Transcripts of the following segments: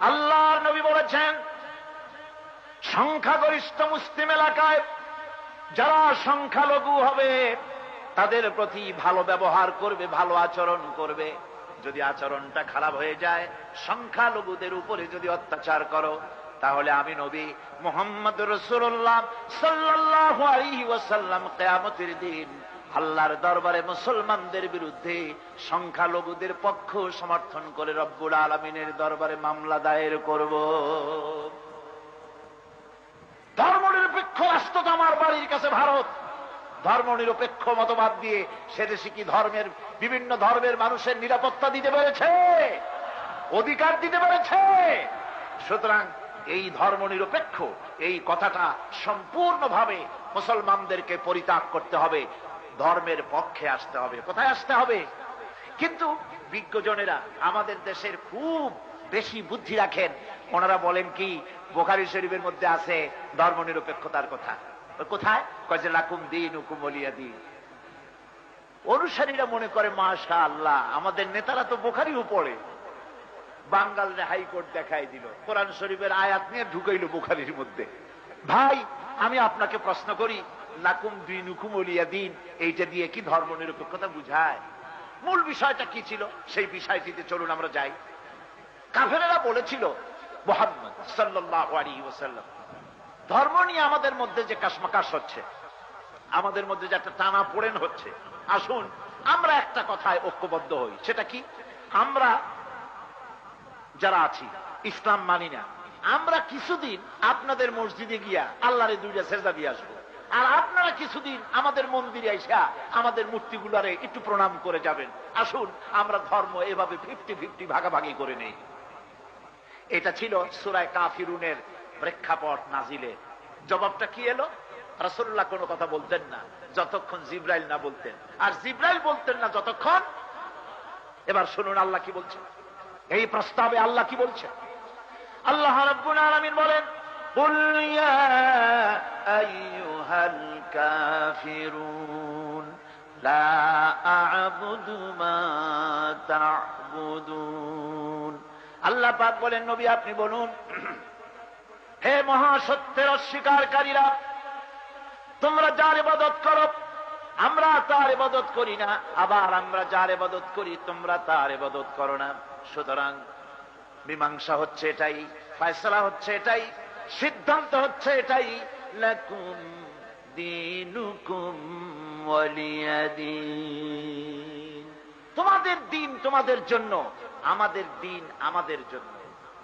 আল্লাহর নবী বলেছেন, সংখ্যাগরিষ্ঠ মুসলিম এলাকায় যারা সংখ্যালঘু হবে তাদের প্রতি ভালো ব্যবহার করবে, ভালো আচরণ করবে। যদি আচরণটা খারাপ হয়ে যায়, সংখ্যালঘুদের উপরে যদি অত্যাচার করো, তাহলে আমি নবী মুহাম্মদ রাসূলুল্লাহ সাল্লাল্লাহু আলাইহি ওয়াসাল্লাম কিয়ামতের দিন আল্লাহর দরবারে মুসলমানদের বিরুদ্ধে সংখ্যালঘুদের পক্ষ সমর্থন করে রব্বুল আলামিনের দরবারে মামলা দায়ের করব। ধর্মনিরপেক্ষ রাষ্ট্র তো আমার বাড়ির কাছে ভারত। ধর্মনিরপেক্ষ মতবাদ দিয়ে সে দেশে কি বিভিন্ন ধর্মের মানুষের নিরাপত্তা দিতে পেরেছে, অধিকার দিতে পেরেছে? সুতরাং এই ধর্মনিরপেক্ষ এই কথাটা সম্পূর্ণভাবে মুসলমানদেরকে পরিত্যাগ করতে হবে, ধর্মের পক্ষে আসতে হবে। কোথায় আসতে হবে? কিন্তু বিজ্ঞজনেরা আমাদের দেশের খুব বেশি বুদ্ধি রাখেন। ওনারা বলেন কি, বুখারী শরীফের মধ্যে আছে ধর্মনিরপেক্ষতার কথা। কোথায়? কয় যে লাকুম দীনুকুম ওয়ালিয়া দীন। অনুসারীরা মনে করে মাশাআল্লাহ, আমাদের নেতারা তো বুখারীও পড়ে। বাঙ্গালে হাইকোর্ট দেখাই দিল, কোরআন শরীফের আয়াত নিয়ে ঢুকাইল বুখারীর মধ্যে। ভাই, আমি আপনাকে প্রশ্ন করি, লাকুম দীনুকুম ওয়ালিয়া দীন এইটা দিয়ে কি ধর্মনিরপেক্ষতা বুঝায়? মূল বিষয়টা কি ছিল সেই বিষয়টিতে চলুন আমরা যাই। কাফেরেরা বলেছিল মুহাম্মদ সাল্লাল্লাহু আলাইহি ওয়াসাল্লাম, ধর্ম নিয়ে আমাদের মধ্যে যে কাশমাকাশ হচ্ছে, আমাদের মধ্যে যে একটা টানাপোড়েন হচ্ছে, আসুন আমরা একটা কথায় ঐক্যবদ্ধ হই। সেটা কি? আমরা যারা আছি ইসলাম মানি না, আমরা কিছুদিন আপনাদের মসজিদে গিয়া আল্লাহরে দুইটা সেজদা দিয়ে আসবো, আর আপনারা কিছুদিন আমাদের মন্দিরে আইসা আমাদের মূর্তিগুলারে একটু প্রণাম করে যাবেন। আসুন আমরা ধর্ম এভাবে 50-50 ভাগাভাগি করে নেই। এটা ছিল সূরা কাফিরুনের প্রেক্ষাপট নাজিলে। জবাবটা কি এলো? রাসূলুল্লাহ কোনো কথা বলতেন না যতক্ষণ জিবরাইল না বলতেন, আর জিবরাইল বলতেন না যতক্ষণ। এবার শুনুন আল্লাহ কি বলছেন, এই প্রস্তাবে আল্লাহ কি বলছেন। আল্লাহ রাব্বুল আলামিন বলেন, কুল ইয়া আইয়ুহাল কাফিরুন লা আ'বুদু মা তা'বুদুন। আল্লাহ পাক বলেন, নবী আপনি বলুন, হে মহাসত্যের অস্বীকারীরা, তোমরা যার ইবাদত করো আমরা তার ইবাদত করি না, আবার আমরা যার ইবাদত করি তোমরা তার ইবাদত করো না। সুতরাং মীমাংসা হচ্ছে এটাই, ফয়সালা হচ্ছে এটাই, সিদ্ধান্ত হচ্ছে এটাই, লাকুম দীনুকুম ওয়ালিয়া দীন। তোমাদের দিন তোমাদের জন্য, আমাদের দিন আমাদের জন্য।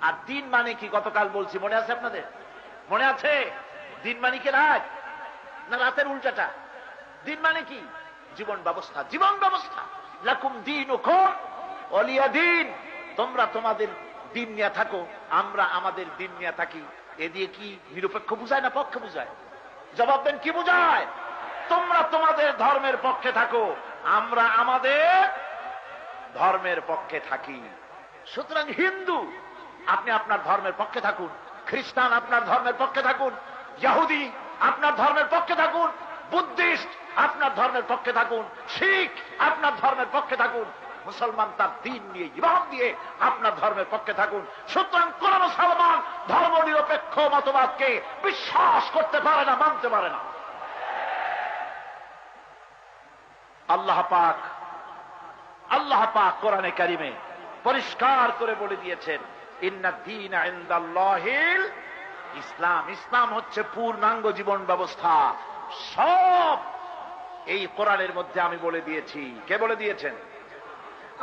আর দিন মানে কি গতকাল বলছি, মনে আছে আপনাদের? মনে আছে? দিন মানে কি রাত না রাতের উল্টাটা? দিন মানে কি? জীবন ব্যবস্থা, জীবন ব্যবস্থা। লাকুম দীনুকুম ওয়ালিয়া দীন। তোমরা তোমাদের দিন নিয়ে থাকো, আমরা আমাদের দিন নিয়ে থাকি। এ দিয়ে কি নিরপেক্ষ বুঝায় না পক্ষ বুঝায়? জবাব দেন, কি বুঝায়? তোমরা তোমাদের ধর্মের পক্ষে থাকো, আমরা আমাদের ধর্মের পক্ষে থাকি। সুতরাং হিন্দু আপনি আপনার ধর্মের পক্ষে থাকুন, খ্রিস্টান আপনার ধর্মের পক্ষে থাকুন, ইহুদি আপনার ধর্মের পক্ষে থাকুন, বুদ্ধিস্ট আপনার ধর্মের পক্ষে থাকুন, শিখ আপনার ধর্মের পক্ষে থাকুন, মুসলমান তার দিন নিয়ে ইমাম দিয়ে আপনার ধর্মের পক্ষে থাকুন। সুতরাং কোন মুসলমান ধর্ম নিরপেক্ষ মতবাদকে বিশ্বাস করতে পারে না, মানতে পারে না। আল্লাহ পাক কোরআনে কারিমে পরিষ্কার করে বলে দিয়েছেন, ইন্না দীনা ইনদাল্লাহিল ইসলাম। ইসলাম হচ্ছে পূর্ণাঙ্গ জীবন ব্যবস্থা। সব এই কোরআনের মধ্যে আমি বলে দিয়েছি। কে বলে দিয়েছেন?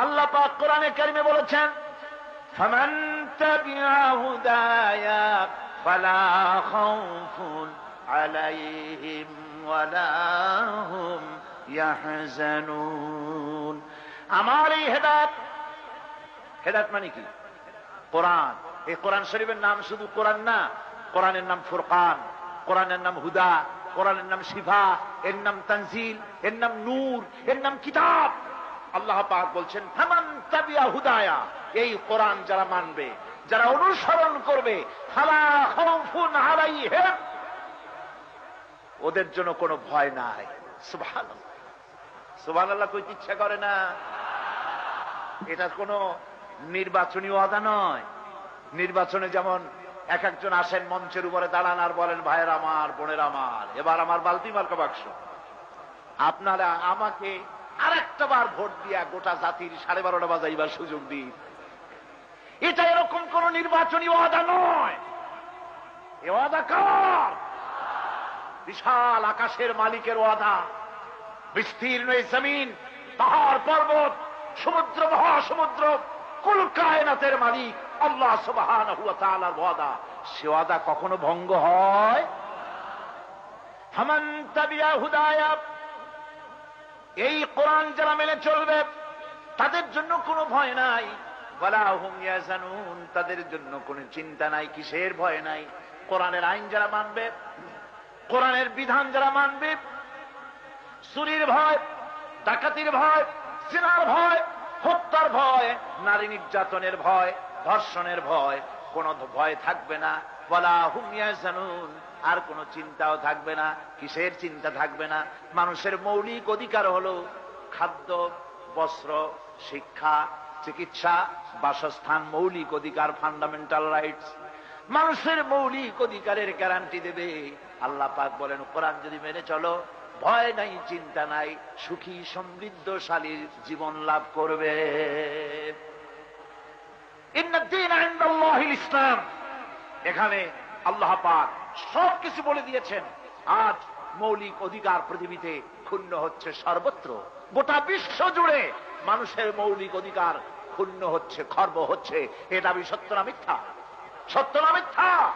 আল্লাহ পাক কোরআনে কারিমে বলেছেন, ফামান তাবিআ হুদায়া ফালা খাউফুন আলাইহিম ওয়ালা হুম ইয়াহজানুন। আমার এই হেদায়েত, হেদায়েত মানে কি? কোরআন। এই কোরআন শরীফের নাম শুধু কোরআন না, কোরআনের নাম ফুরকান, কোরআনের নাম হুদা, কোরআনের নাম শিফা, এর নাম তানজিল, এর নাম নূর, এর নাম কিতাব। আল্লাহ পাক বলছেন, ফামান তাবিআ হুদায়া, এই কোরআন যারা মানবে, যারা অনুসরণ করবে, ফালা খাউফুন আলাইহিম, ওদের জন্য কোনো ভয় নাই। সুবহানাল্লাহ, সুবহানাল্লাহ কইতে ইচ্ছা করে না? এটা কোনো নির্বাচনী ওয়াদা নয়, নির্বাচনে যেমন এক একজন আসেন মঞ্চের উপরে দাঁড়ান আর বলেন ভাইয়ের আমার, বোনের আমার, এবার আমার বালতি মার্কা বাক্স, আপনারা আমাকে আর একটা বার ভোট দিয়া গোটা জাতির 12:30 বাজাইবার সুযোগ দিন। এটা এরকম কোন নির্বাচনী ওয়াদা নয়। এ ওয়াদা কার? বিশাল আকাশের মালিকের ওয়াদা। বিস্তীর্ণ এই জমিন, পাহাড় পর্বত, সমুদ্র, মহাসমুদ্র, কুল কায়নাতের মালিক আল্লাহ সুবহানাহু ওয়া তাআলার ওয়াদা। সে ওয়াদা কখনো ভঙ্গ হয়? ফামান তাবিয়া হুদায়া, এই কোরআন যারা মেনে চলবে তাদের জন্য কোনো ভয় নাই। ওয়ালা হুম ইয়াহজানুন, তাদের জন্য কোনো চিন্তা নাই। কিসের ভয় নাই? কোরআনের আইন যারা মানবে, কোরআনের বিধান যারা মানবে, চুরির ভয়, ডাকাতির ভয়, জিনার ভয়, হত্যার ভয়, নারী নির্যাতনের ভয়, ধর্ষণের ভয়, কোন ভয় থাকবে না। ওয়ালা হুম ইয়াহজানুন, আর কোন চিন্তাও থাকবে না। কিসের চিন্তা থাকবে না? মানুষের মৌলিক অধিকার হলো খাদ্য, বস্ত্র, শিক্ষা, চিকিৎসা, বাসস্থান, মৌলিক অধিকার, ফান্ডামেন্টাল রাইটস। মানুষের মৌলিক অধিকারের গ্যারান্টি দেবে আল্লাহ পাক বলেন, কোরআন যদি মেনে চলো ভয় নাই, চিন্তা নাই, সুখী সমৃদ্ধশালী জীবন লাভ করবে। ইন্নাদ-দীন ইনদাল্লাহিল ইসলাম। এখানে আল্লাহ পাক সবকিছু বলে দিয়েছেন। আজ মৌলিক অধিকার পৃথিবীতে ক্ষুণ্ণ হচ্ছে সর্বত্র। গোটা বিশ্ব জুড়ে মানুষের মৌলিক অধিকার ক্ষুণ্ণ হচ্ছে, খর্ব হচ্ছে। এটা সত্য না মিথ্যা? সত্য না মিথ্যা?